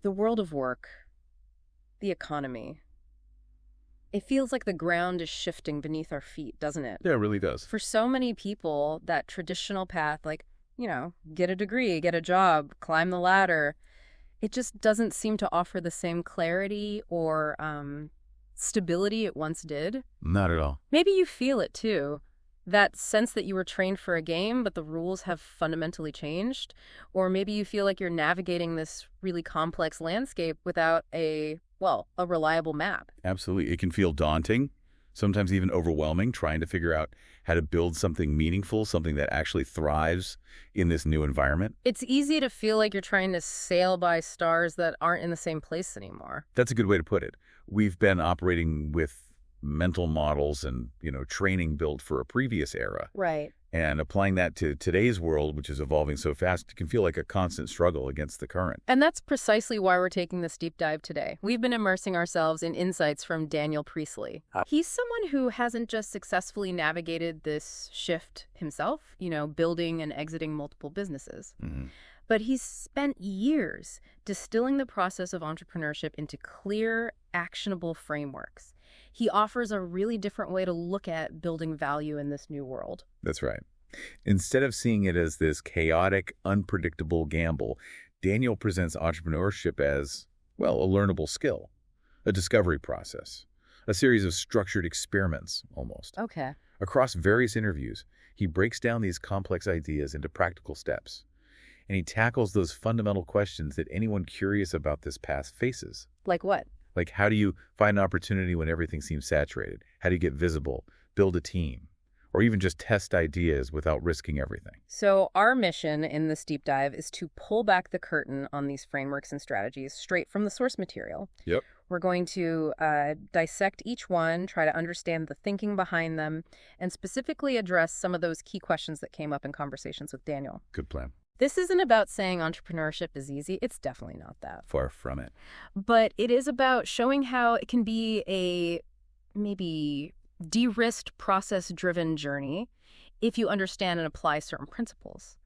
The world of work, the economy, it feels like the ground is shifting beneath our feet, doesn't it? Yeah, it really does. For so many people, that traditional path, like, get a degree, get a job, climb the ladder, it just doesn't seem to offer the same clarity or stability it once did. Not at all. Maybe you feel it too. That sense that you were trained for a game, but the rules have fundamentally changed. Or maybe you feel like you're navigating this really complex landscape without a reliable map. Absolutely. It can feel daunting, sometimes even overwhelming, trying to figure out how to build something meaningful, something that actually thrives in this new environment. It's easy to feel like you're trying to sail by stars that aren't in the same place anymore. That's a good way to put it. We've been operating with mental models and, training built for a previous era. Right. And applying that to today's world, which is evolving so fast, can feel like a constant struggle against the current. And that's precisely why we're taking this deep dive today. We've been immersing ourselves in insights from Daniel Priestley. He's someone who hasn't just successfully navigated this shift himself, building and exiting multiple businesses. But he's spent years distilling the process of entrepreneurship into clear, actionable frameworks. He offers a really different way to look at building value in this new world. That's right. Instead of seeing it as this chaotic, unpredictable gamble, Daniel presents entrepreneurship as, a learnable skill, a discovery process, a series of structured experiments, almost. Okay. Across various interviews, he breaks down these complex ideas into practical steps, and he tackles those fundamental questions that anyone curious about this path faces. Like what? Like, how do you find an opportunity when everything seems saturated? How do you get visible, build a team, or even just test ideas without risking everything? So our mission in this deep dive is to pull back the curtain on these frameworks and strategies straight from the source material. Yep. We're going to dissect each one, try to understand the thinking behind them, and specifically address some of those key questions that came up in conversations with Daniel. Good plan. This isn't about saying entrepreneurship is easy. It's definitely not that. Far from it. But it is about showing how it can be a maybe de-risked, process-driven journey if you understand and apply certain principles.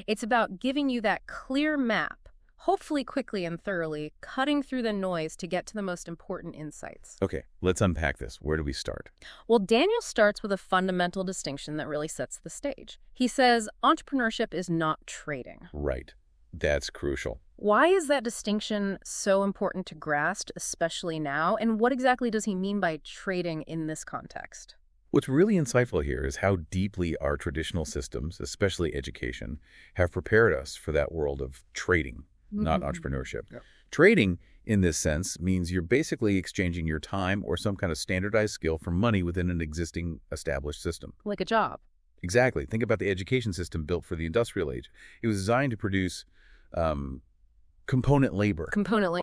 It's about giving you that clear map, hopefully quickly and thoroughly, cutting through the noise to get to the most important insights. Okay, let's unpack this. Where do we start? Well, Daniel starts with a fundamental distinction that really sets the stage. He says entrepreneurship is not trading. Right. That's crucial. Why is that distinction so important to grasp, especially now? And what exactly does he mean by trading in this context? What's really insightful here is how deeply our traditional systems, especially education, have prepared us for that world of trading, not entrepreneurship. Yeah. Trading, in this sense, means you're basically exchanging your time or some kind of standardized skill for money within an existing established system. Like a job. Exactly. Think about the education system built for the industrial age. It was designed to produce component labor.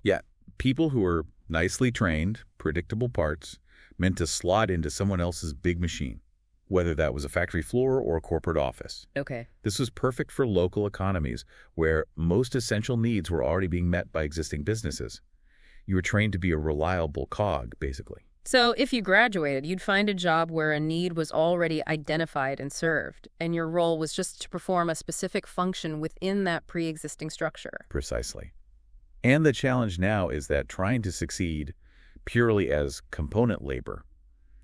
Yeah. People who are nicely trained, predictable parts, meant to slot into someone else's big machine, whether that was a factory floor or a corporate office. Okay. This was perfect for local economies where most essential needs were already being met by existing businesses. You were trained to be a reliable cog, basically. So if you graduated, you'd find a job where a need was already identified and served, and your role was just to perform a specific function within that pre-existing structure. Precisely. And the challenge now is that trying to succeed purely as component labor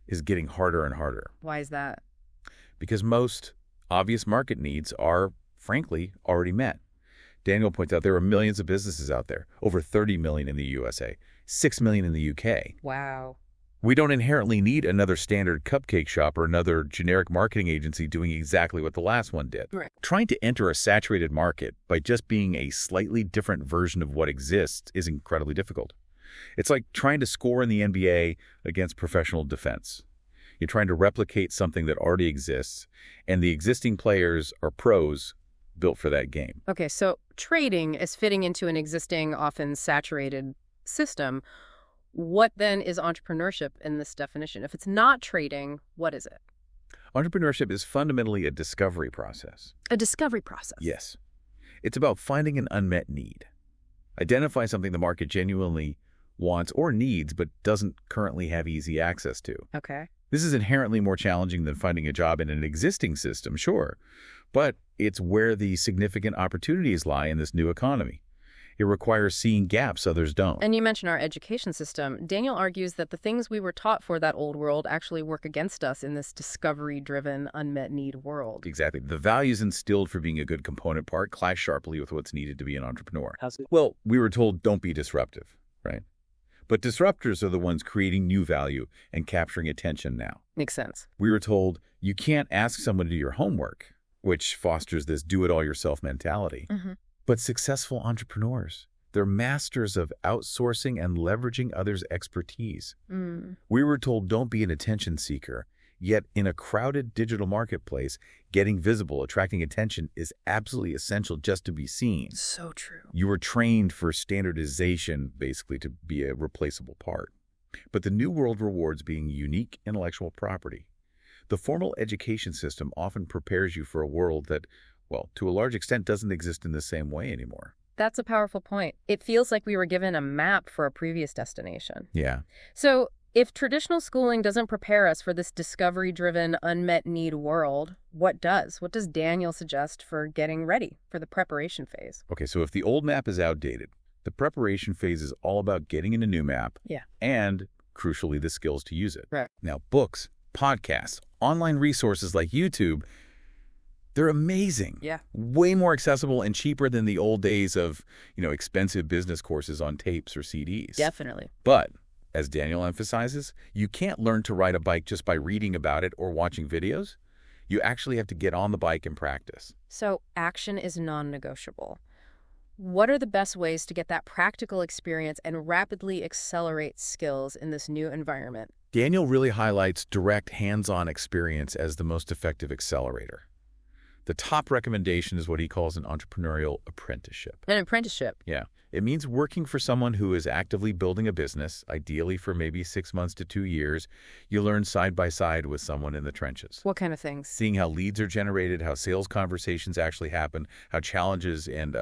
is getting harder and harder. Why is that? Because most obvious market needs are, frankly, already met. Daniel points out there are millions of businesses out there, over 30 million in the USA, 6 million in the UK. Wow. We don't inherently need another standard cupcake shop or another generic marketing agency doing exactly what the last one did. Right. Trying to enter a saturated market by just being a slightly different version of what exists is incredibly difficult. It's like trying to score in the NBA against professional defense. You're trying to replicate something that already exists, and the existing players are pros built for that game. Okay, so trading is fitting into an existing, often saturated system. What then is entrepreneurship in this definition? If it's not trading, what is it? Entrepreneurship is fundamentally a discovery process. A discovery process? Yes. It's about finding an unmet need. Identify something the market genuinely wants or needs but doesn't currently have easy access to. Okay. This is inherently more challenging than finding a job in an existing system, sure, but it's where the significant opportunities lie in this new economy. It requires seeing gaps others don't. And you mentioned our education system. Daniel argues that the things we were taught for that old world actually work against us in this discovery-driven, unmet need world. Exactly. The values instilled for being a good component part clash sharply with what's needed to be an entrepreneur. How's it? Well, we were told don't be disruptive, right? But disruptors are the ones creating new value and capturing attention now. Makes sense. We were told you can't ask someone to do your homework, which fosters this do-it-all-yourself mentality. But successful entrepreneurs, they're masters of outsourcing and leveraging others' expertise. We were told don't be an attention seeker, yet in a crowded digital marketplace, getting visible, attracting attention is absolutely essential just to be seen. So true. You were trained for standardization, basically, to be a replaceable part. But the new world rewards being unique intellectual property. The formal education system often prepares you for a world that, well, to a large extent doesn't exist in the same way anymore. That's a powerful point. It feels like we were given a map for a previous destination. Yeah. So if traditional schooling doesn't prepare us for this discovery-driven, unmet need world, what does? What does Daniel suggest for getting ready for the preparation phase? Okay, so if the old map is outdated, the preparation phase is all about getting in a new map and, crucially, the skills to use it. Right. Now, books, podcasts, online resources like YouTube, they're amazing. Yeah. Way more accessible and cheaper than the old days of, expensive business courses on tapes or CDs. Definitely. But, as Daniel emphasizes, you can't learn to ride a bike just by reading about it or watching videos. You actually have to get on the bike and practice. So action is non-negotiable. What are the best ways to get that practical experience and rapidly accelerate skills in this new environment? Daniel really highlights direct hands-on experience as the most effective accelerator. The top recommendation is what he calls an entrepreneurial apprenticeship. An apprenticeship? Yeah. It means working for someone who is actively building a business, ideally for maybe 6 months to 2 years. You learn side by side with someone in the trenches. What kind of things? Seeing how leads are generated, how sales conversations actually happen, how challenges and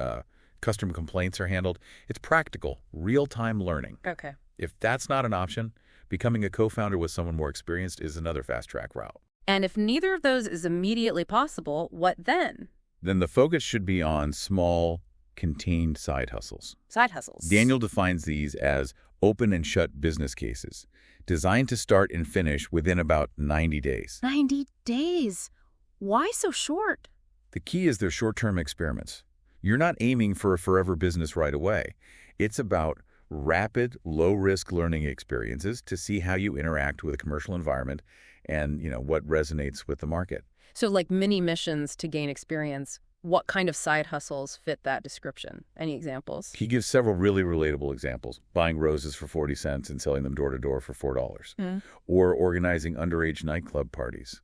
customer complaints are handled. It's practical, real-time learning. Okay. If that's not an option, becoming a co-founder with someone more experienced is another fast-track route. And if neither of those is immediately possible, what then? Then the focus should be on small, contained side hustles. Side hustles. Daniel defines these as open and shut business cases, designed to start and finish within about 90 days. 90 days? Why so short? The key is they're short-term experiments. You're not aiming for a forever business right away. It's about rapid, low-risk learning experiences to see how you interact with a commercial environment and, what resonates with the market. So like mini missions to gain experience. What kind of side hustles fit that description? Any examples? He gives several really relatable examples. Buying roses for 40 cents and selling them door to door for $4. Or organizing underage nightclub parties,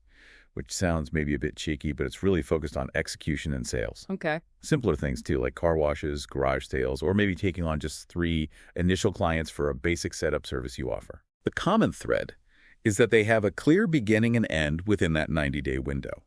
which sounds maybe a bit cheeky, but it's really focused on execution and sales. Okay. Simpler things, too, like car washes, garage sales, or maybe taking on just 3 initial clients for a basic setup service you offer. The common thread is that they have a clear beginning and end within that 90-day window.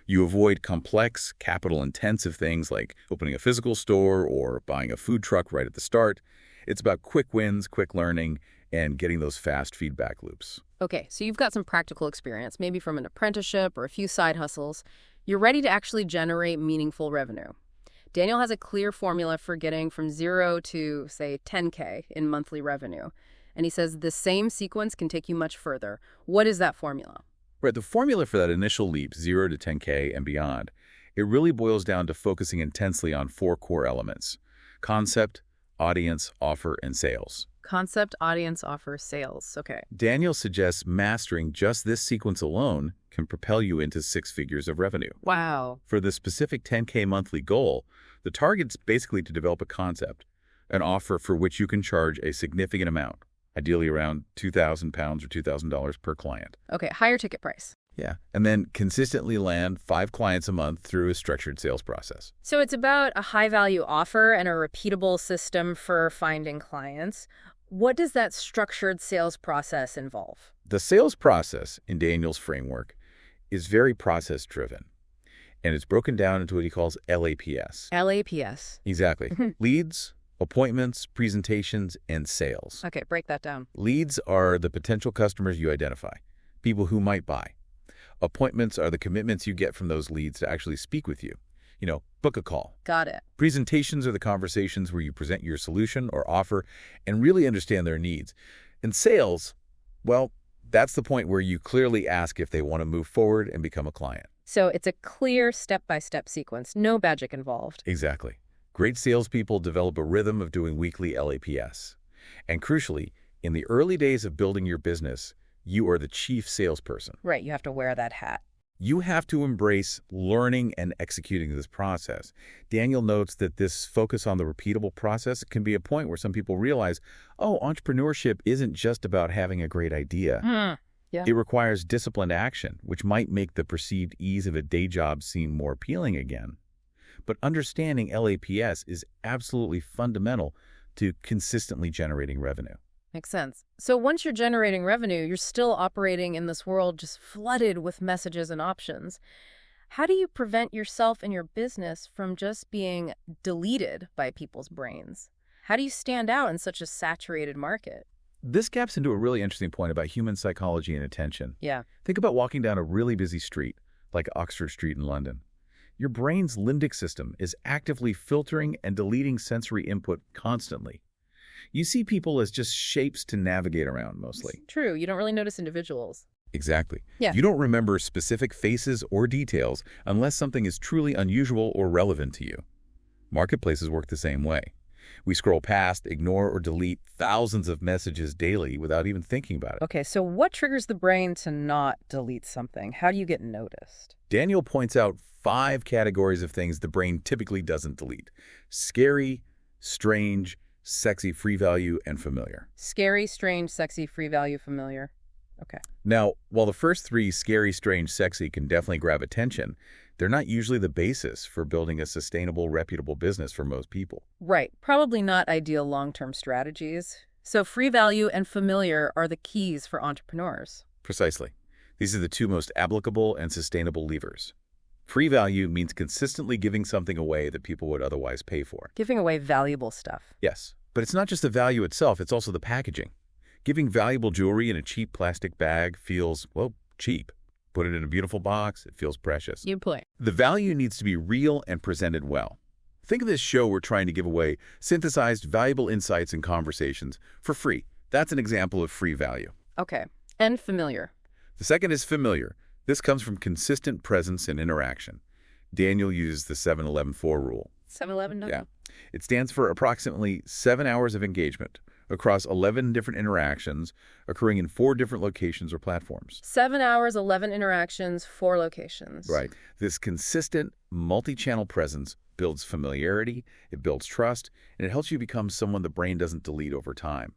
You avoid complex, capital-intensive things like opening a physical store or buying a food truck right at the start. It's about quick wins, quick learning, and getting those fast feedback loops. Okay, so you've got some practical experience, maybe from an apprenticeship or a few side hustles. You're ready to actually generate meaningful revenue. Daniel has a clear formula for getting from 0 to, say, 10K in monthly revenue. And he says the same sequence can take you much further. What is that formula? Right, the formula for that initial leap, 0 to 10K and beyond, it really boils down to focusing intensely on 4 core elements: concept, audience, offer, and sales. Concept, audience, offer, sales. Okay. Daniel suggests mastering just this sequence alone can propel you into 6 figures of revenue. Wow. For the specific 10K monthly goal, the target's basically to develop a concept, an offer for which you can charge a significant amount, ideally around £2,000 or $2,000 per client. Okay, higher ticket price. Yeah, and then consistently land 5 clients a month through a structured sales process. So it's about a high-value offer and a repeatable system for finding clients. What does that structured sales process involve? The sales process in Daniel's framework is very process-driven, and it's broken down into what he calls LAPS. LAPS. Exactly. Leads, appointments, presentations, and sales. Okay, break that down. Leads are the potential customers you identify, people who might buy. Appointments are the commitments you get from those leads to actually speak with you. Book a call. Got it. Presentations are the conversations where you present your solution or offer and really understand their needs. And sales, well, that's the point where you clearly ask if they want to move forward and become a client. So it's a clear step-by-step sequence, no magic involved. Exactly. Great salespeople develop a rhythm of doing weekly LAPS. And crucially, in the early days of building your business, you are the chief salesperson. Right, you have to wear that hat. You have to embrace learning and executing this process. Daniel notes that this focus on the repeatable process can be a point where some people realize, oh, entrepreneurship isn't just about having a great idea. Yeah. It requires disciplined action, which might make the perceived ease of a day job seem more appealing again. But understanding LAPS is absolutely fundamental to consistently generating revenue. Makes sense. So once you're generating revenue, you're still operating in this world just flooded with messages and options. How do you prevent yourself and your business from just being deleted by people's brains? How do you stand out in such a saturated market? This gaps into a really interesting point about human psychology and attention. Yeah. Think about walking down a really busy street, like Oxford Street in London. Your brain's limbic system is actively filtering and deleting sensory input constantly. You see people as just shapes to navigate around mostly. It's true. You don't really notice individuals. Exactly. Yeah. You don't remember specific faces or details unless something is truly unusual or relevant to you. Marketplaces work the same way. We scroll past, ignore, or delete thousands of messages daily without even thinking about it. Okay, so what triggers the brain to not delete something? How do you get noticed? Daniel points out 5 categories of things the brain typically doesn't delete: scary, strange, sexy, free value, and familiar. Scary, strange, sexy, free value, familiar. Okay. Now, while the first 3, scary, strange, sexy, can definitely grab attention, they're not usually the basis for building a sustainable, reputable business for most people. Right. Probably not ideal long-term strategies. So free value and familiar are the keys for entrepreneurs. Precisely. These are the 2 most applicable and sustainable levers. Free value means consistently giving something away that people would otherwise pay for. Giving away valuable stuff. Yes, but it's not just the value itself, it's also the packaging. Giving valuable jewelry in a cheap plastic bag feels, well, cheap. Put it in a beautiful box, it feels precious. You play. The value needs to be real and presented well. Think of this show we're trying to give away synthesized valuable insights and conversations for free. That's an example of free value. Okay. And familiar. The second is familiar. This comes from consistent presence and interaction. Daniel uses the 7-11-4 rule. 7-Eleven? Yeah. It stands for approximately 7 hours of engagement across 11 different interactions occurring in 4 different locations or platforms. 7 hours, 11 interactions, 4 locations. Right. This consistent multi-channel presence builds familiarity, it builds trust, and it helps you become someone the brain doesn't delete over time.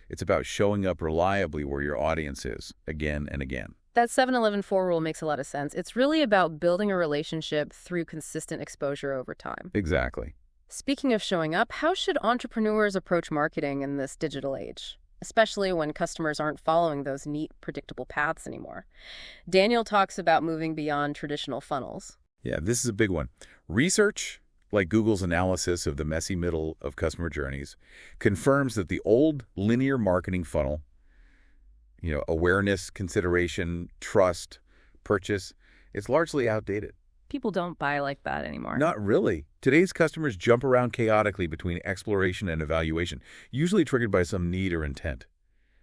It's about showing up reliably where your audience is, again and again. That 7-11-4 rule makes a lot of sense. It's really about building a relationship through consistent exposure over time. Exactly. Speaking of showing up, how should entrepreneurs approach marketing in this digital age, especially when customers aren't following those neat, predictable paths anymore? Daniel talks about moving beyond traditional funnels. Yeah, this is a big one. Research, like Google's analysis of the messy middle of customer journeys, confirms that the old linear marketing funnel, awareness, consideration, trust, purchase, it's largely outdated. People don't buy like that anymore. Not really. Today's customers jump around chaotically between exploration and evaluation, usually triggered by some need or intent.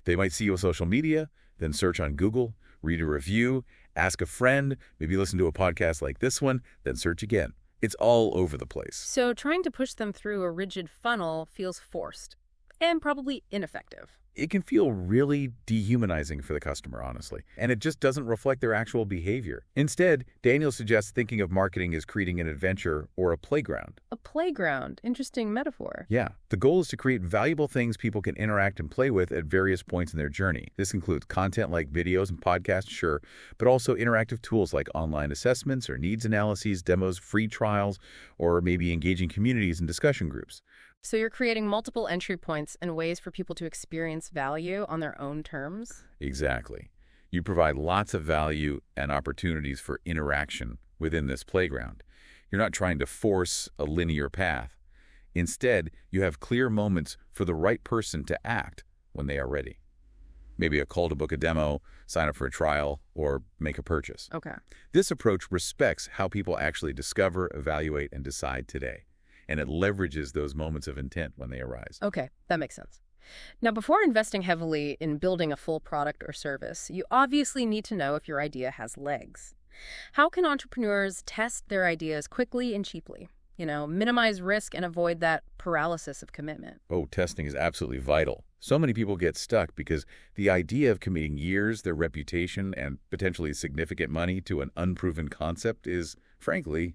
They might see you on social media, then search on Google, read a review, ask a friend, maybe listen to a podcast like this one, then search again. It's all over the place. So trying to push them through a rigid funnel feels forced and probably ineffective. It can feel really dehumanizing for the customer, honestly, and it just doesn't reflect their actual behavior. Instead, Daniel suggests thinking of marketing as creating an adventure or a playground. A playground. Interesting metaphor. Yeah. The goal is to create valuable things people can interact and play with at various points in their journey. This includes content like videos and podcasts, sure, but also interactive tools like online assessments or needs analyses, demos, free trials, or maybe engaging communities and discussion groups. So you're creating multiple entry points and ways for people to experience value on their own terms? Exactly. You provide lots of value and opportunities for interaction within this playground. You're not trying to force a linear path. Instead, you have clear moments for the right person to act when they are ready. Maybe a call to book a demo, sign up for a trial, or make a purchase. Okay. This approach respects how people actually discover, evaluate, and decide today, and it leverages those moments of intent when they arise. Okay, that makes sense. Now, before investing heavily in building a full product or service, you obviously need to know if your idea has legs. How can entrepreneurs test their ideas quickly and cheaply? Minimize risk and avoid that paralysis of commitment. Oh, testing is absolutely vital. So many people get stuck because the idea of committing years, their reputation, and potentially significant money to an unproven concept is, frankly,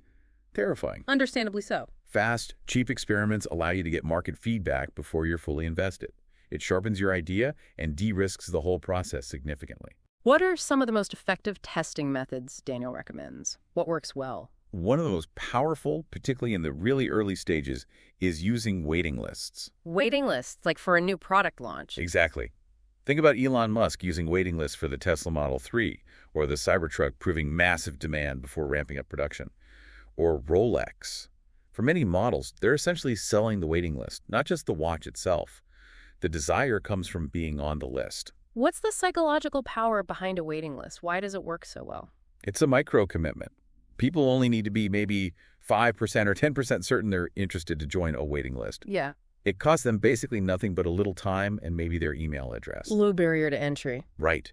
terrifying. Understandably so. Fast, cheap experiments allow you to get market feedback before you're fully invested. It sharpens your idea and de-risks the whole process significantly. What are some of the most effective testing methods Daniel recommends? What works well? One of the most powerful, particularly in the really early stages, is using waiting lists. Waiting lists, like for a new product launch. Exactly. Think about Elon Musk using waiting lists for the Tesla Model 3, or the Cybertruck proving massive demand before ramping up production. Or Rolex. For many models, they're essentially selling the waiting list, not just the watch itself. The desire comes from being on the list. What's the psychological power behind a waiting list? Why does it work so well? It's a micro-commitment. People only need to be maybe 5% or 10% certain they're interested to join a waiting list. Yeah. It costs them basically nothing but a little time and maybe their email address. Low barrier to entry. Right.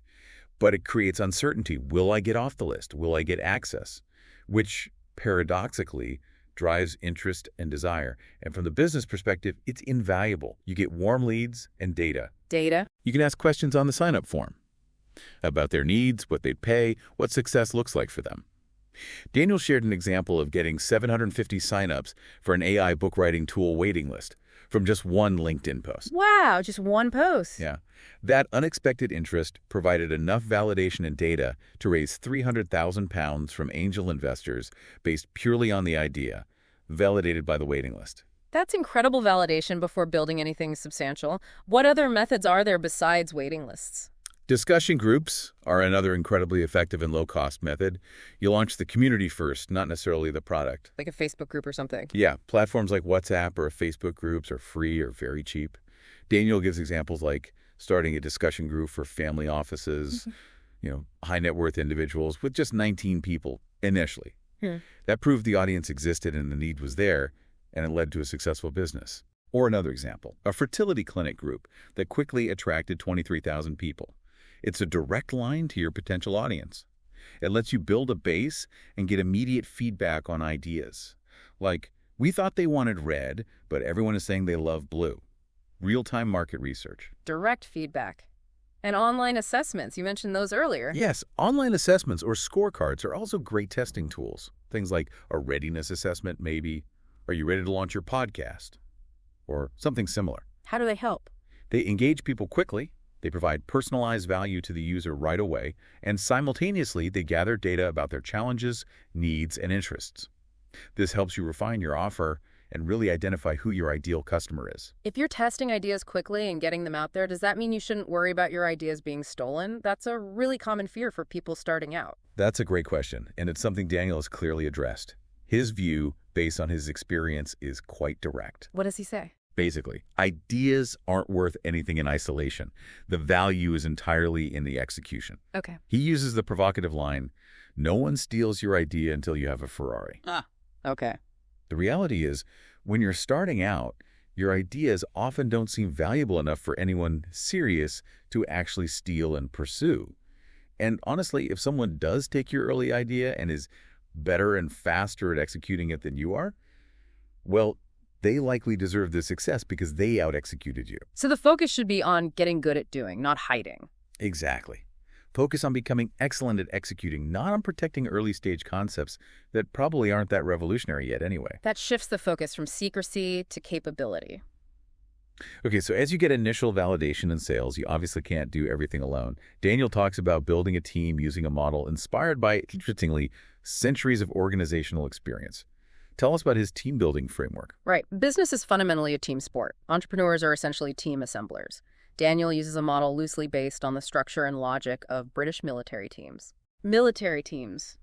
But it creates uncertainty. Will I get off the list? Will I get access? Which, paradoxically, drives interest and desire. And from the business perspective, it's invaluable. You get warm leads and data. Data? You can ask questions on the sign-up form about their needs, what they'd pay, what success looks like for them. Daniel shared an example of getting 750 signups for an AI book writing tool waiting list from just one LinkedIn post. Wow, just one post. Yeah. That unexpected interest provided enough validation and data to raise £300,000 from angel investors based purely on the idea, validated by the waiting list. That's incredible validation before building anything substantial. What other methods are there besides waiting lists? Discussion groups are another incredibly effective and low-cost method. You launch the community first, not necessarily the product. Like a Facebook group or something? Yeah, platforms like WhatsApp or Facebook groups are free or very cheap. Daniel gives examples like starting a discussion group for family offices, high net worth individuals with just 19 people initially. That proved the audience existed and the need was there, and it led to a successful business. Or another example, a fertility clinic group that quickly attracted 23,000 people. It's a direct line to your potential audience. It lets you build a base and get immediate feedback on ideas. Like, we thought they wanted red, but everyone is saying they love blue. Real-time market research. Direct feedback. And online assessments. You mentioned those earlier. Yes, online assessments or scorecards are also great testing tools. Things like a readiness assessment, maybe. Are you ready to launch your podcast? Or something similar. How do they help? They engage people quickly. They provide personalized value to the user right away, and simultaneously they gather data about their challenges, needs, and interests. This helps you refine your offer and really identify who your ideal customer is. If you're testing ideas quickly and getting them out there, does that mean you shouldn't worry about your ideas being stolen? That's a really common fear for people starting out. That's a great question, and it's something Daniel has clearly addressed. His view, based on his experience, is quite direct. What does he say? Basically, ideas aren't worth anything in isolation. The value is entirely in the execution. Okay. He uses the provocative line, "No one steals your idea until you have a Ferrari." Okay. The reality is, when you're starting out, your ideas often don't seem valuable enough for anyone serious to actually steal and pursue. And honestly, if someone does take your early idea and is better and faster at executing it than you are, well, they likely deserve the success because they out-executed you. So the focus should be on getting good at doing, not hiding. Exactly. Focus on becoming excellent at executing, not on protecting early-stage concepts that probably aren't that revolutionary yet anyway. That shifts the focus from secrecy to capability. Okay, so as you get initial validation in sales, you obviously can't do everything alone. Daniel talks about building a team using a model inspired by, interestingly, centuries of organizational experience. Tell us about his team-building framework. Right. Business is fundamentally a team sport. Entrepreneurs are essentially team assemblers. Daniel uses a model loosely based on the structure and logic of British military teams. Military teams.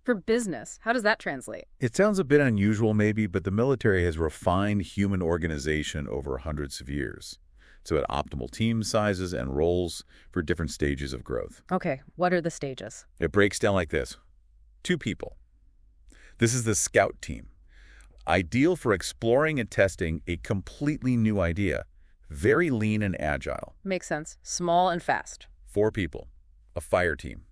For business, how does that translate? It sounds a bit unusual maybe, but the military has refined human organization over hundreds of years. So at optimal team sizes and roles for different stages of growth. Okay, what are the stages? It breaks down like this. 2 people. This is the scout team. Ideal for exploring and testing a completely new idea. Very lean and agile. Makes sense. Small and fast. 4 people. A fire team.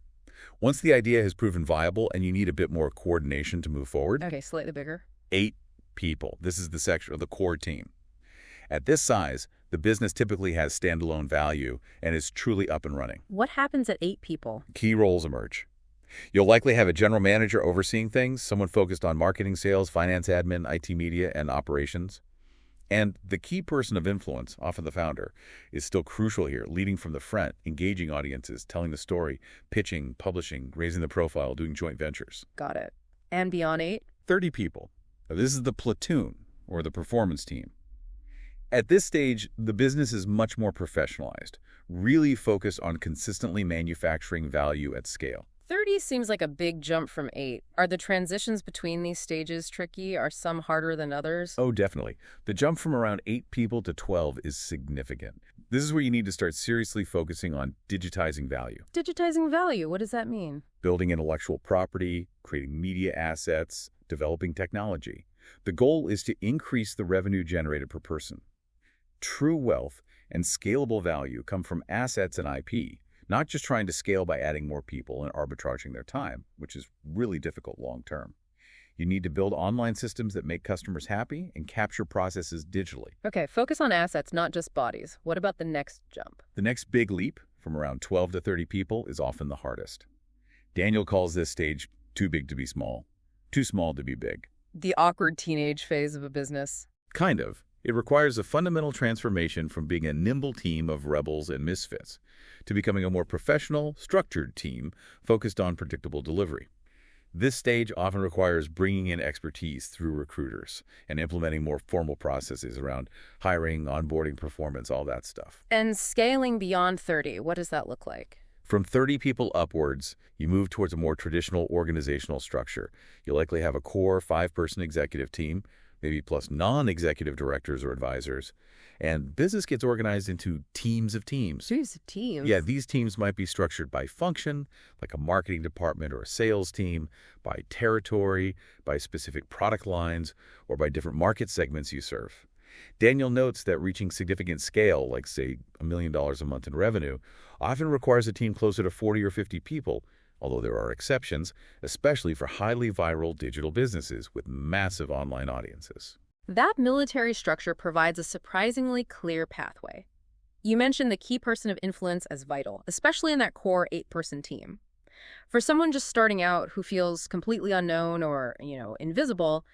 Once the idea has proven viable and you need a bit more coordination to move forward. Okay, slightly bigger. 8 people. This is the section of the core team. At this size, the business typically has standalone value and is truly up and running. What happens at 8 people? Key roles emerge. You'll likely have a general manager overseeing things, someone focused on marketing, sales, finance, admin, IT media, and operations. And the key person of influence, often the founder, is still crucial here, leading from the front, engaging audiences, telling the story, pitching, publishing, raising the profile, doing joint ventures. Got it. And beyond 8? 30 people. Now, this is the platoon, or the performance team. At this stage, the business is much more professionalized, really focused on consistently manufacturing value at scale. 30 seems like a big jump from 8. Are the transitions between these stages tricky? Are some harder than others? Oh, definitely. The jump from around 8 people to 12 is significant. This is where you need to start seriously focusing on digitizing value. Digitizing value, what does that mean? Building intellectual property, creating media assets, developing technology. The goal is to increase the revenue generated per person. True wealth and scalable value come from assets and IP, not just trying to scale by adding more people and arbitraging their time, which is really difficult long term. You need to build online systems that make customers happy and capture processes digitally. Okay, focus on assets, not just bodies. What about the next jump? The next big leap, from around 12 to 30 people, is often the hardest. Daniel calls this stage too big to be small, too small to be big. The awkward teenage phase of a business. Kind of. It requires a fundamental transformation from being a nimble team of rebels and misfits to becoming a more professional, structured team focused on predictable delivery. This stage often requires bringing in expertise through recruiters and implementing more formal processes around hiring, onboarding, performance, all that stuff. And scaling beyond 30, what does that look like? From 30 people upwards, you move towards a more traditional organizational structure. You'll likely have a core 5-person executive team, maybe plus non-executive directors or advisors. And business gets organized into teams of teams. Jeez, teams? Yeah, these teams might be structured by function, like a marketing department or a sales team, by territory, by specific product lines, or by different market segments you serve. Daniel notes that reaching significant scale, like, say, $1 million a month in revenue, often requires a team closer to 40 or 50 people, although there are exceptions, especially for highly viral digital businesses with massive online audiences. That military structure provides a surprisingly clear pathway. You mentioned the key person of influence as vital, especially in that core 8-person team. For someone just starting out who feels completely unknown or, invisible,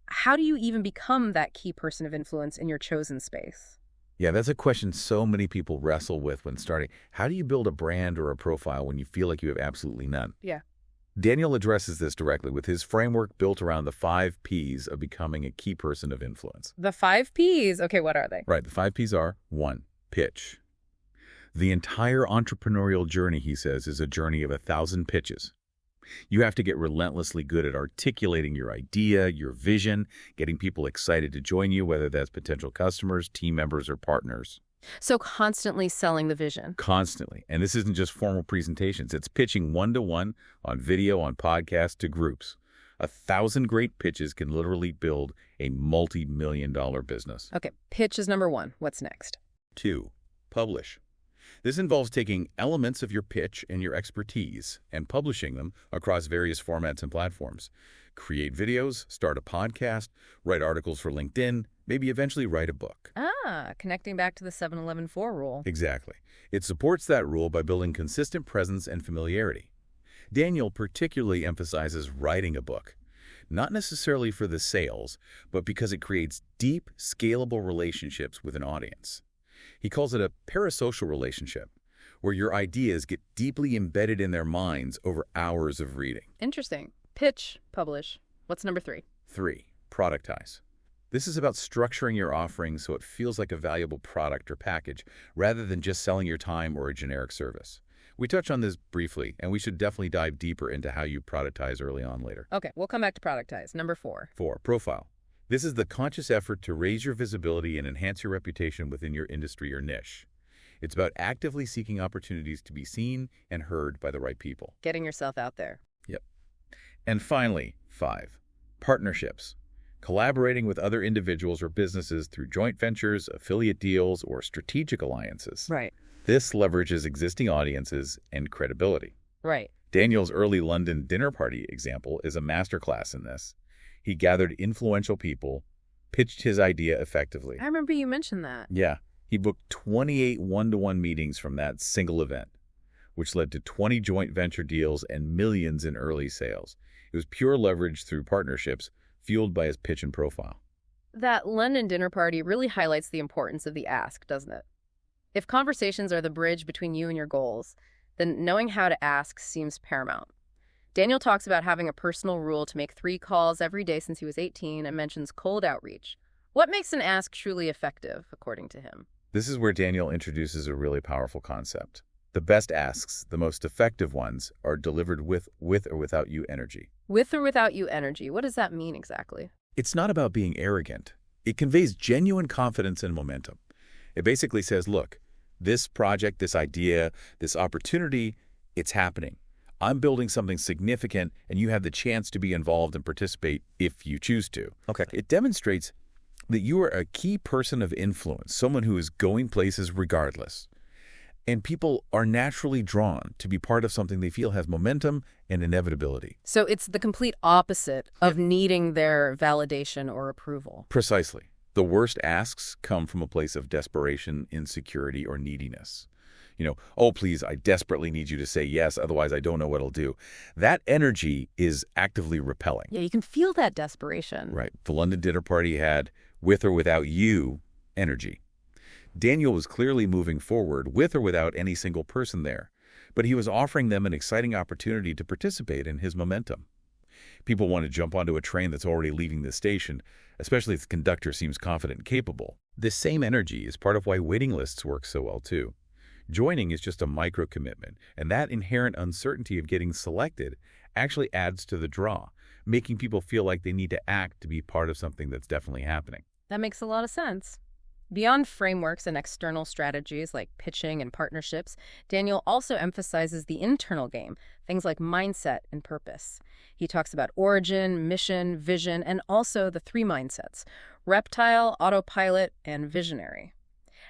how do you even become that key person of influence in your chosen space? Yeah, that's a question so many people wrestle with when starting. How do you build a brand or a profile when you feel like you have absolutely none? Yeah. Daniel addresses this directly with his framework built around the 5 Ps of becoming a key person of influence. The 5 Ps? Okay, what are they? Right, the 5 Ps are: 1, pitch. The entire entrepreneurial journey, he says, is a journey of 1,000 pitches. You have to get relentlessly good at articulating your idea, your vision, getting people excited to join you, whether that's potential customers, team members, or partners. So constantly selling the vision. Constantly. And this isn't just formal presentations. It's pitching one-to-one on video, on podcast, to groups. 1,000 great pitches can literally build a multi-million-dollar business. Okay, pitch is number 1. What's next? 2, publish. This involves taking elements of your pitch and your expertise and publishing them across various formats and platforms. Create videos, start a podcast, write articles for LinkedIn, maybe eventually write a book. Connecting back to the 7-11-4 rule. Exactly. It supports that rule by building consistent presence and familiarity. Daniel particularly emphasizes writing a book, not necessarily for the sales, but because it creates deep, scalable relationships with an audience. He calls it a parasocial relationship, where your ideas get deeply embedded in their minds over hours of reading. Interesting. Pitch, publish. What's number 3? 3, productize. This is about structuring your offering so it feels like a valuable product or package, rather than just selling your time or a generic service. We touched on this briefly, and we should definitely dive deeper into how you productize early on later. Okay, we'll come back to productize. Number 4. 4, profile. This is the conscious effort to raise your visibility and enhance your reputation within your industry or niche. It's about actively seeking opportunities to be seen and heard by the right people. Getting yourself out there. Yep. And finally, 5, partnerships. Collaborating with other individuals or businesses through joint ventures, affiliate deals, or strategic alliances. Right. This leverages existing audiences and credibility. Right. Daniel's early London dinner party example is a masterclass in this. He gathered influential people, pitched his idea effectively. I remember you mentioned that. Yeah. He booked 28 one-to-one meetings from that single event, which led to 20 joint venture deals and millions in early sales. It was pure leverage through partnerships, fueled by his pitch and profile. That London dinner party really highlights the importance of the ask, doesn't it? If conversations are the bridge between you and your goals, then knowing how to ask seems paramount. Daniel talks about having a personal rule to make 3 calls every day since he was 18 and mentions cold outreach. What makes an ask truly effective, according to him? This is where Daniel introduces a really powerful concept. The best asks, the most effective ones, are delivered with or without you energy. With or without you energy. What does that mean exactly? It's not about being arrogant. It conveys genuine confidence and momentum. It basically says, look, this project, this idea, this opportunity, it's happening. I'm building something significant, and you have the chance to be involved and participate if you choose to. Okay. It demonstrates that you are a key person of influence, someone who is going places regardless. And people are naturally drawn to be part of something they feel has momentum and inevitability. So it's the complete opposite of needing their validation or approval. Precisely. The worst asks come from a place of desperation, insecurity, or neediness. Oh, please, I desperately need you to say yes, otherwise I don't know what I'll do. That energy is actively repelling. Yeah, you can feel that desperation. Right. The London dinner party had with or without you energy. Daniel was clearly moving forward with or without any single person there, but he was offering them an exciting opportunity to participate in his momentum. People want to jump onto a train that's already leaving the station, especially if the conductor seems confident and capable. This same energy is part of why waiting lists work so well, too. Joining is just a micro-commitment, and that inherent uncertainty of getting selected actually adds to the draw, making people feel like they need to act to be part of something that's definitely happening. That makes a lot of sense. Beyond frameworks and external strategies like pitching and partnerships, Daniel also emphasizes the internal game, things like mindset and purpose. He talks about origin, mission, vision, and also the 3 mindsets: reptile, autopilot, and visionary.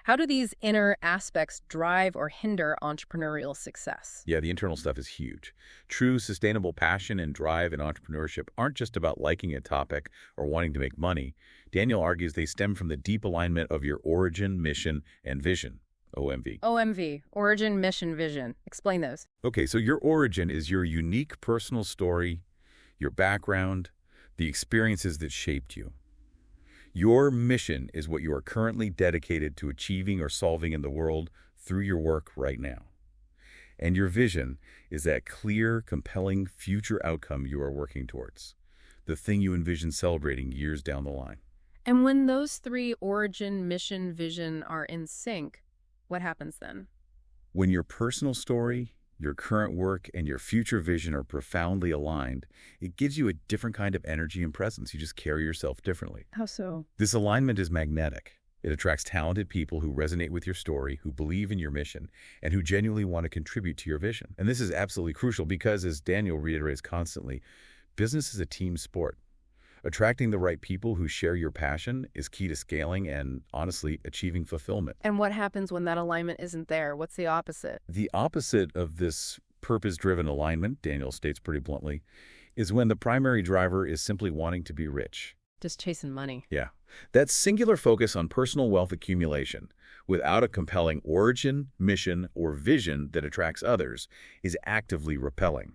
How do these inner aspects drive or hinder entrepreneurial success? Yeah, the internal stuff is huge. True sustainable passion and drive in entrepreneurship aren't just about liking a topic or wanting to make money. Daniel argues they stem from the deep alignment of your origin, mission, and vision, OMV. OMV, origin, mission, vision. Explain those. Okay, so your origin is your unique personal story, your background, the experiences that shaped you. Your mission is what you are currently dedicated to achieving or solving in the world through your work right now. And your vision is that clear, compelling future outcome you are working towards, the thing you envision celebrating years down the line. And when those 3, origin, mission, vision, are in sync, what happens then? When your personal story, your current work, and your future vision are profoundly aligned, it gives you a different kind of energy and presence. You just carry yourself differently. How so? This alignment is magnetic. It attracts talented people who resonate with your story, who believe in your mission, and who genuinely want to contribute to your vision. And this is absolutely crucial because, as Daniel reiterates constantly, business is a team sport. Attracting the right people who share your passion is key to scaling and, honestly, achieving fulfillment. And what happens when that alignment isn't there? What's the opposite? The opposite of this purpose-driven alignment, Daniel states pretty bluntly, is when the primary driver is simply wanting to be rich. Just chasing money. Yeah. That singular focus on personal wealth accumulation, without a compelling origin, mission, or vision that attracts others, is actively repelling.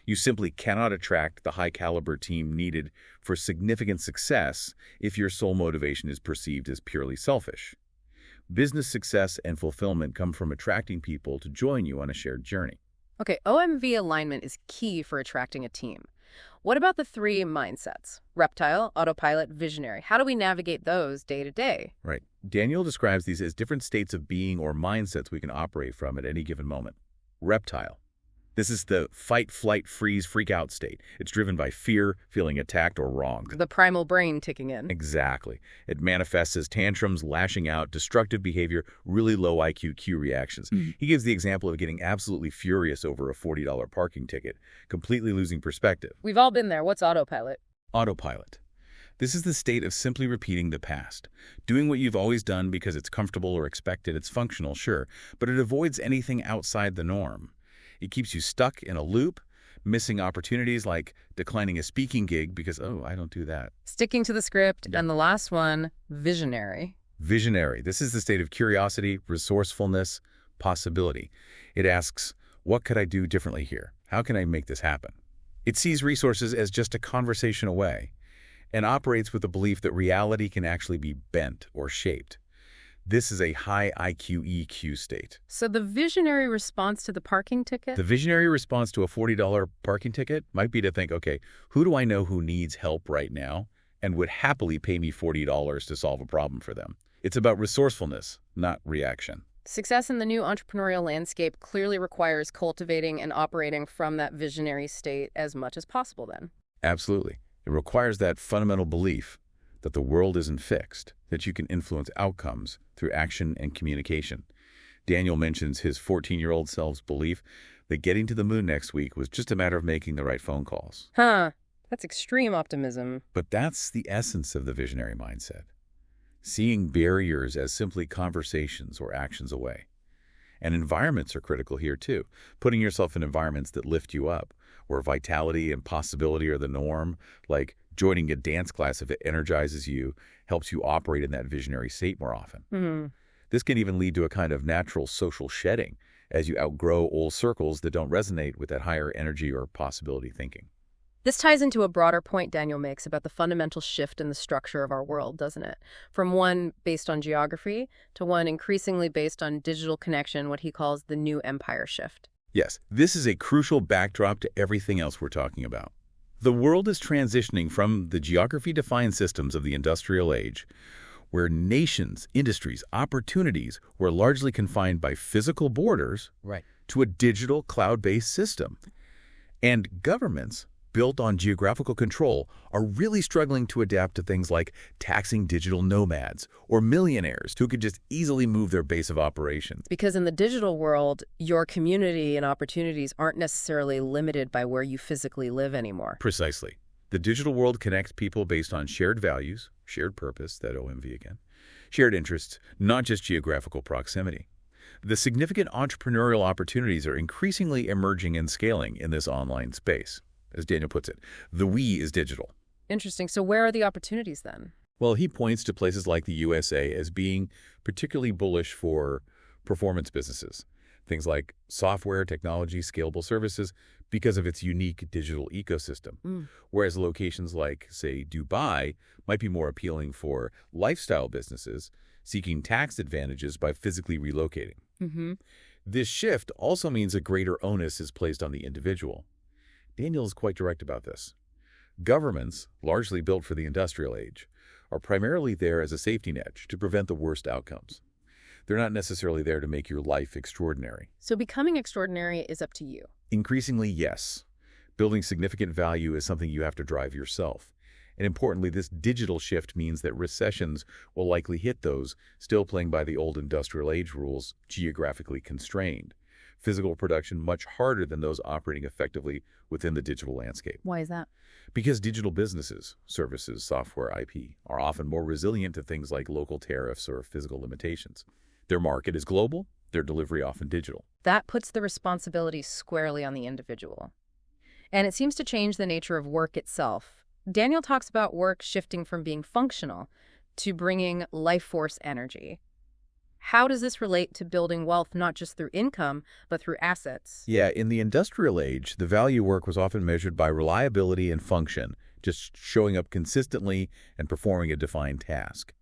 You simply cannot attract the high-caliber team needed for significant success if your sole motivation is perceived as purely selfish. Business success and fulfillment come from attracting people to join you on a shared journey. Okay, OMV alignment is key for attracting a team. What about the 3 mindsets? Reptile, autopilot, visionary. How do we navigate those day to day? Right. Daniel describes these as different states of being or mindsets we can operate from at any given moment. Reptile. This is the fight, flight, freeze, freak out state. It's driven by fear, feeling attacked or wronged. The primal brain kicking in. Exactly. It manifests as tantrums, lashing out, destructive behavior, really low IQ cue reactions. He gives the example of getting absolutely furious over a $40 parking ticket, completely losing perspective. We've all been there. What's autopilot? Autopilot. This is the state of simply repeating the past. Doing what you've always done because it's comfortable or expected. It's functional, sure, but it avoids anything outside the norm. It keeps you stuck in a loop, missing opportunities like declining a speaking gig because, oh, I don't do that. Sticking to the script. And the last one, visionary. Visionary. This is the state of curiosity, resourcefulness, possibility. It asks, what could I do differently here? How can I make this happen? It sees resources as just a conversation away and operates with the belief that reality can actually be bent or shaped. This is a high IQ EQ state. So the visionary response to the parking ticket? The visionary response to a $40 parking ticket might be to think, okay, who do I know who needs help right now and would happily pay me $40 to solve a problem for them? It's about resourcefulness, not reaction. Success in the new entrepreneurial landscape clearly requires cultivating and operating from that visionary state as much as possible then. Absolutely. It requires that fundamental belief that the world isn't fixed, that you can influence outcomes through action and communication. Daniel mentions his 14-year-old self's belief that getting to the moon next week was just a matter of making the right phone calls. That's extreme optimism. But that's the essence of the visionary mindset. Seeing barriers as simply conversations or actions away. And environments are critical here too. Putting yourself in environments that lift you up, where vitality and possibility are the norm, like joining a dance class if it energizes you, helps you operate in that visionary state more often. This can even lead to a kind of natural social shedding as you outgrow old circles that don't resonate with that higher energy or possibility thinking. This ties into a broader point Daniel makes about the fundamental shift in the structure of our world, doesn't it? From one based on geography to one increasingly based on digital connection, what he calls the new empire shift. Yes, this is a crucial backdrop to everything else we're talking about. The world is transitioning from the geography-defined systems of the industrial age, where nations, industries, opportunities were largely confined by physical borders, to a digital cloud-based system. And governments, built on geographical control, are really struggling to adapt to things like taxing digital nomads or millionaires who could just easily move their base of operations. Because in the digital world, your community and opportunities aren't necessarily limited by where you physically live anymore. Precisely. The digital world connects people based on shared values, shared purpose, that OMV again, shared interests, not just geographical proximity. The significant entrepreneurial opportunities are increasingly emerging and scaling in this online space. As Daniel puts it, the we is digital. Interesting. So where are the opportunities then? Well, he points to places like the USA as being particularly bullish for performance businesses. Things like software, technology, scalable services, because of its unique digital ecosystem. Whereas locations like, say, Dubai might be more appealing for lifestyle businesses seeking tax advantages by physically relocating. This shift also means a greater onus is placed on the individual. Daniel is quite direct about this. Governments, largely built for the industrial age, are primarily there as a safety net to prevent the worst outcomes. They're not necessarily there to make your life extraordinary. So becoming extraordinary is up to you. Increasingly, yes. Building significant value is something you have to drive yourself. And importantly, this digital shift means that recessions will likely hit those still playing by the old industrial age rules, geographically constrained. Physical production much harder than those operating effectively within the digital landscape. Why is that? Because digital businesses, services, software, IP, are often more resilient to things like local tariffs or physical limitations. Their market is global, their delivery often digital. That puts the responsibility squarely on the individual. And it seems to change the nature of work itself. Daniel talks about work shifting from being functional to bringing life force energy. How does this relate to building wealth not just through income, but through assets? Yeah, in the industrial age, the value work was often measured by reliability and function, just showing up consistently and performing a defined task.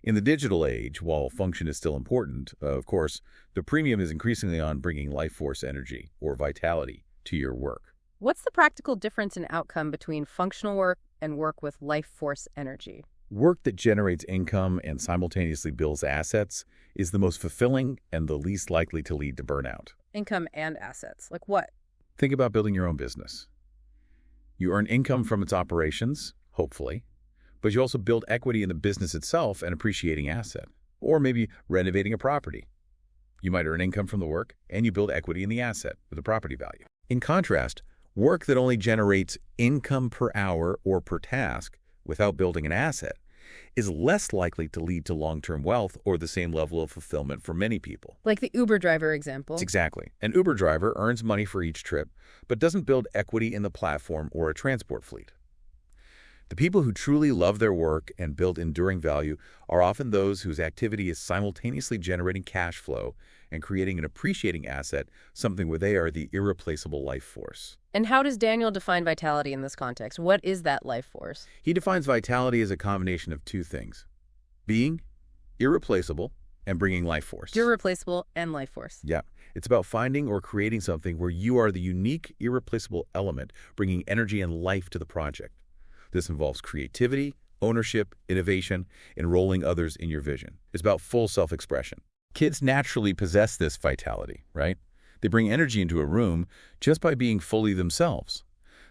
In the digital age, while function is still important, of course, the premium is increasingly on bringing life force energy or vitality to your work. What's the practical difference in outcome between functional work and work with life force energy? Work that generates income and simultaneously builds assets is the most fulfilling and the least likely to lead to burnout. Income and assets. Like what? Think about building your own business. You earn income from its operations, hopefully, but you also build equity in the business itself, an appreciating asset, or maybe renovating a property. You might earn income from the work, and you build equity in the asset with the property value. In contrast, work that only generates income per hour or per task without building an asset is less likely to lead to long-term wealth or the same level of fulfillment for many people. Like the Uber driver example. Exactly. An Uber driver earns money for each trip, but doesn't build equity in the platform or a transport fleet. The people who truly love their work and build enduring value are often those whose activity is simultaneously generating cash flow and creating an appreciating asset, something where they are the irreplaceable life force. And how does Daniel define vitality in this context? What is that life force? He defines vitality as a combination of two things: being irreplaceable and bringing life force. Irreplaceable and life force. Yeah. It's about finding or creating something where you are the unique, irreplaceable element, bringing energy and life to the project. This involves creativity, ownership, innovation, enrolling others in your vision. It's about full self-expression. Kids naturally possess this vitality, right? They bring energy into a room just by being fully themselves.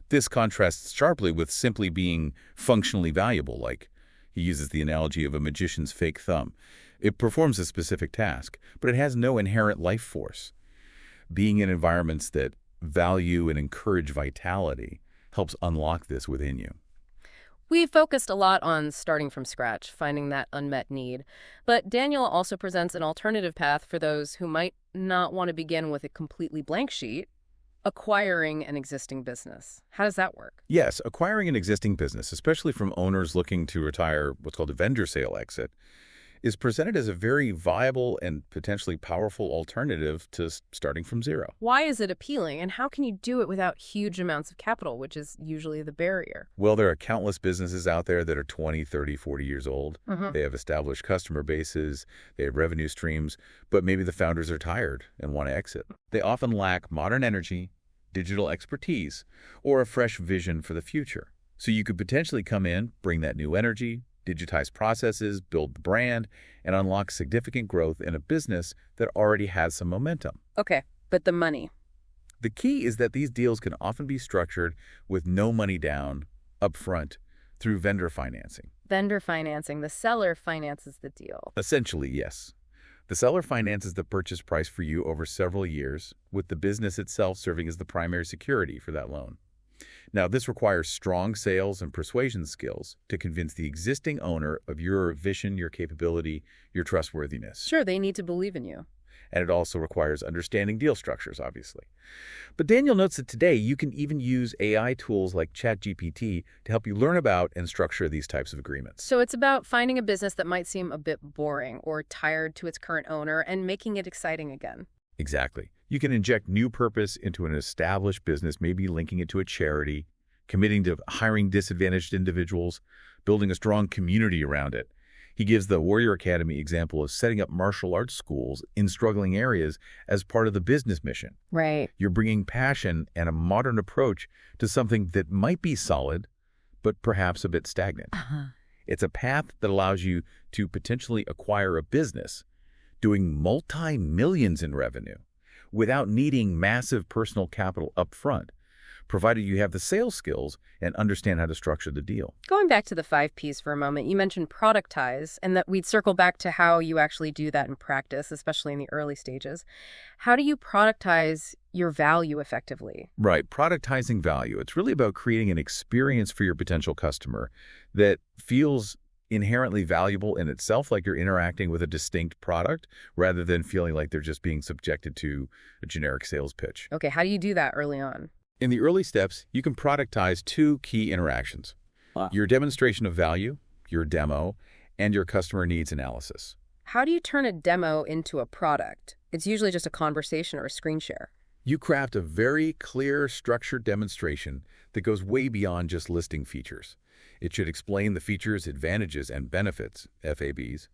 This contrasts sharply with simply being functionally valuable, like he uses the analogy of a magician's fake thumb. It performs a specific task, but it has no inherent life force. Being in environments that value and encourage vitality helps unlock this within you. We focused a lot on starting from scratch, finding that unmet need. But Daniel also presents an alternative path for those who might not want to begin with a completely blank sheet: acquiring an existing business. How does that work? Yes, acquiring an existing business, especially from owners looking to retire what's called a vendor sale exit, is presented as a very viable and potentially powerful alternative to starting from zero. Why is it appealing, and how can you do it without huge amounts of capital, which is usually the barrier? Well, there are countless businesses out there that are 20, 30, 40 years old. They have established customer bases, they have revenue streams, but maybe the founders are tired and want to exit. They often lack modern energy, digital expertise, or a fresh vision for the future. So you could potentially come in, bring that new energy, digitize processes, build the brand, and unlock significant growth in a business that already has some momentum. Okay, but the money. The key is that these deals can often be structured with no money down, upfront, through vendor financing. Vendor financing. The seller finances the deal. Essentially, yes. The seller finances the purchase price for you over several years, with the business itself serving as the primary security for that loan. Now, this requires strong sales and persuasion skills to convince the existing owner of your vision, your capability, your trustworthiness. Sure, they need to believe in you. And it also requires understanding deal structures, obviously. But Daniel notes that today you can even use AI tools like ChatGPT to help you learn about and structure these types of agreements. So it's about finding a business that might seem a bit boring or tired to its current owner and making it exciting again. Exactly. You can inject new purpose into an established business, maybe linking it to a charity, committing to hiring disadvantaged individuals, building a strong community around it. He gives the Warrior Academy example of setting up martial arts schools in struggling areas as part of the business mission. Right. You're bringing passion and a modern approach to something that might be solid, but perhaps a bit stagnant. It's a path that allows you to potentially acquire a business doing multi-millions in revenue without needing massive personal capital up front, provided you have the sales skills and understand how to structure the deal. Going back to the 5 Ps for a moment, you mentioned productize, and that we'd circle back to how you actually do that in practice, especially in the early stages. How do you productize your value effectively? Right. Productizing value. It's really about creating an experience for your potential customer that feels inherently valuable in itself, like you're interacting with a distinct product, rather than feeling like they're just being subjected to a generic sales pitch. Okay, how do you do that early on? In the early steps, you can productize 2 key interactions. Your demonstration of value, your demo, and your customer needs analysis. How do you turn a demo into a product? It's usually just a conversation or a screen share. You craft a very clear, structured demonstration that goes way beyond just listing features. It should explain the features, advantages, and benefits, FABs.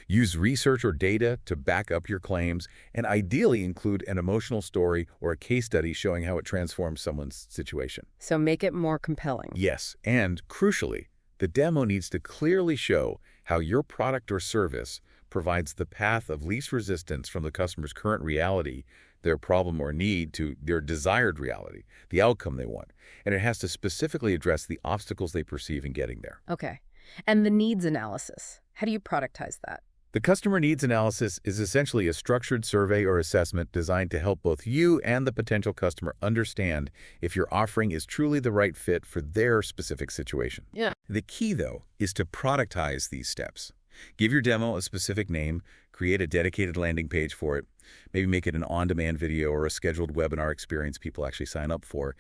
Use research or data to back up your claims, and ideally include an emotional story or a case study showing how it transforms someone's situation. So make it more compelling. Yes, and crucially, the demo needs to clearly show how your product or service provides the path of least resistance from the customer's current reality, their problem or need, to their desired reality, the outcome they want. And it has to specifically address the obstacles they perceive in getting there. Okay. And the needs analysis, how do you productize that? The customer needs analysis is essentially a structured survey or assessment designed to help both you and the potential customer understand if your offering is truly the right fit for their specific situation. Yeah. The key, though, is to productize these steps. Give your demo a specific name, create a dedicated landing page for it, maybe make it an on-demand video or a scheduled webinar experience people actually sign up for.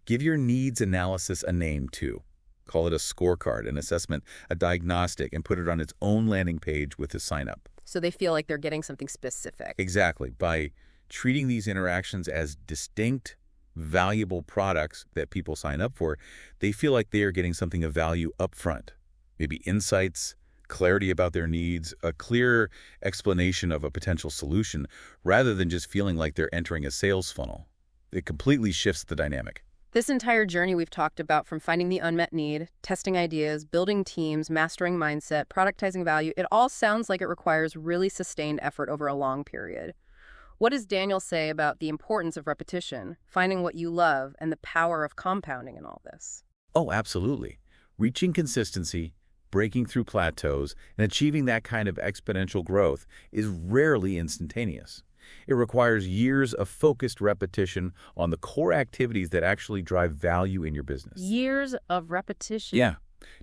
Give your needs analysis a name, too. Call it a scorecard, an assessment, a diagnostic, and put it on its own landing page with the sign-up. So they feel like they're getting something specific. Exactly. By treating these interactions as distinct, valuable products that people sign up for, they feel like they are getting something of value up front. Maybe insights, clarity about their needs, a clear explanation of a potential solution, rather than just feeling like they're entering a sales funnel. It completely shifts the dynamic. This entire journey we've talked about, from finding the unmet need, testing ideas, building teams, mastering mindset, productizing value, it all sounds like it requires really sustained effort over a long period. What does Daniel say about the importance of repetition, finding what you love, and the power of compounding in all this? Oh, absolutely. Reaching consistency, breaking through plateaus, and achieving that kind of exponential growth is rarely instantaneous. It requires years of focused repetition on the core activities that actually drive value in your business. Years of repetition? Yeah.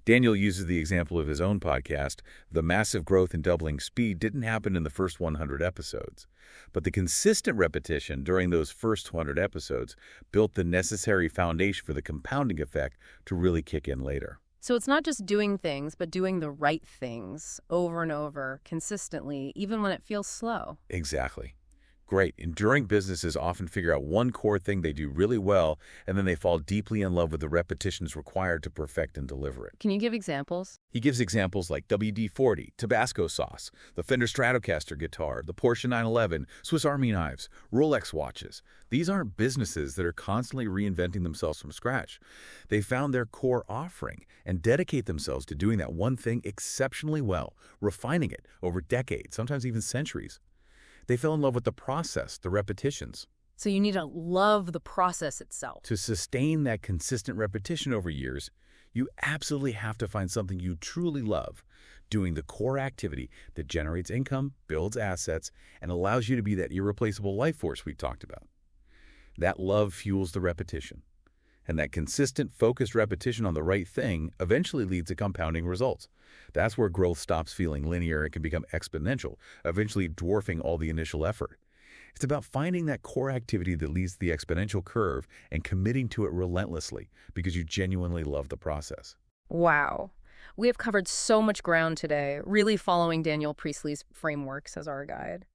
Daniel uses the example of his own podcast. The massive growth in doubling speed didn't happen in the first 100 episodes. But the consistent repetition during those first 100 episodes built the necessary foundation for the compounding effect to really kick in later. So it's not just doing things, but doing the right things over and over, consistently, even when it feels slow. Exactly. Great. Enduring businesses often figure out one core thing they do really well, and then they fall deeply in love with the repetitions required to perfect and deliver it. Can you give examples? He gives examples like WD-40, Tabasco sauce, the Fender Stratocaster guitar, the Porsche 911, Swiss Army knives, Rolex watches. These aren't businesses that are constantly reinventing themselves from scratch. They found their core offering and dedicate themselves to doing that one thing exceptionally well, refining it over decades, sometimes even centuries. They fell in love with the process, the repetitions. So you need to love the process itself. To sustain that consistent repetition over years, you absolutely have to find something you truly love, doing the core activity that generates income, builds assets, and allows you to be that irreplaceable life force we've talked about. That love fuels the repetition. And that consistent, focused repetition on the right thing eventually leads to compounding results. That's where growth stops feeling linear and can become exponential, eventually dwarfing all the initial effort. It's about finding that core activity that leads to the exponential curve and committing to it relentlessly because you genuinely love the process. Wow. We have covered so much ground today, really following Daniel Priestley's frameworks as our guide.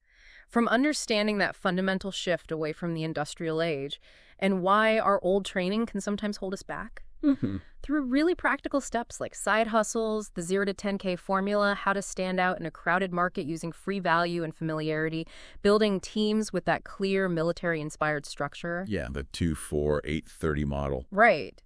From understanding that fundamental shift away from the industrial age and why our old training can sometimes hold us back, through really practical steps like side hustles, the 0 to 10K formula, how to stand out in a crowded market using free value and familiarity, building teams with that clear military-inspired structure. Yeah, the 2-4-8-30 model. Right.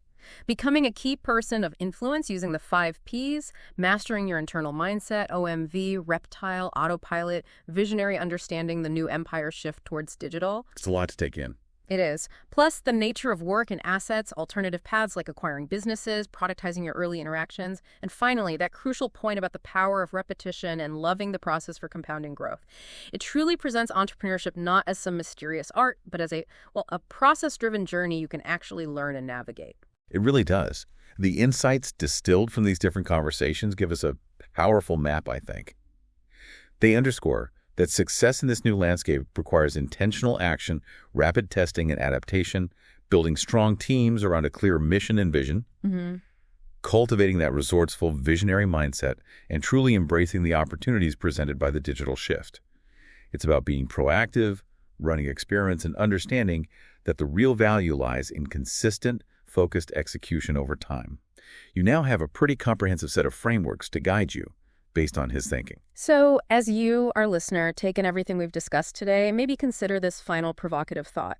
Becoming a key person of influence using the 5 Ps, mastering your internal mindset, OMV, reptile, autopilot, visionary understanding the new empire shift towards digital. It's a lot to take in. It is. Plus the nature of work and assets, alternative paths like acquiring businesses, productizing your early interactions, and finally, that crucial point about the power of repetition and loving the process for compounding growth. It truly presents entrepreneurship not as some mysterious art, but as a process-driven journey you can actually learn and navigate. It really does. The insights distilled from these different conversations give us a powerful map, I think. They underscore that success in this new landscape requires intentional action, rapid testing and adaptation, building strong teams around a clear mission and vision, cultivating that resourceful, visionary mindset, and truly embracing the opportunities presented by the digital shift. It's about being proactive, running experiments, and understanding that the real value lies in consistent, focused execution over time. You now have a pretty comprehensive set of frameworks to guide you based on his thinking. So, as you, our listener, take in everything we've discussed today, maybe consider this final provocative thought.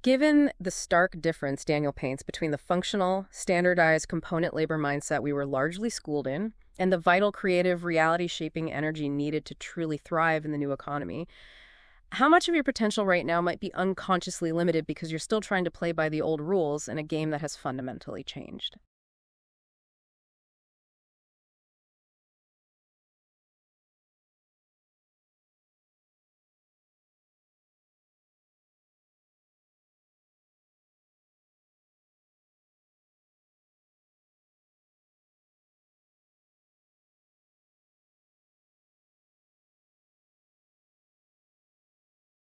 Given the stark difference Daniel paints between the functional, standardized component labor mindset we were largely schooled in and the vital, creative, reality-shaping energy needed to truly thrive in the new economy, how much of your potential right now might be unconsciously limited because you're still trying to play by the old rules in a game that has fundamentally changed?